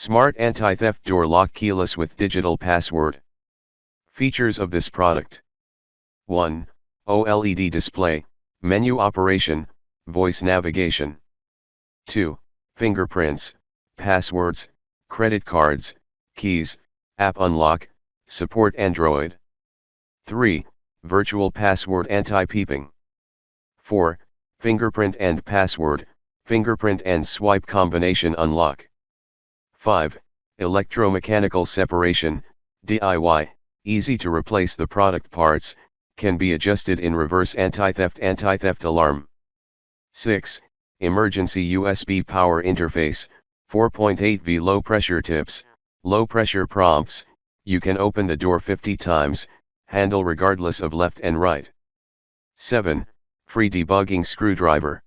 Smart anti-theft door lock, keyless with digital password. Features of this product. 1. OLED display, menu operation, voice navigation. 2. Fingerprints, passwords, credit cards, keys, app unlock, support Android. 3. Virtual password anti-peeping. 4. Fingerprint and password, fingerprint and swipe combination unlock. 5. Electromechanical separation, DIY, easy to replace the product parts, can be adjusted in reverse anti-theft alarm. 6. Emergency USB power interface, 4.8V low pressure tips, low pressure prompts, you can open the door 50 times, handle regardless of left and right. 7. Free debugging screwdriver.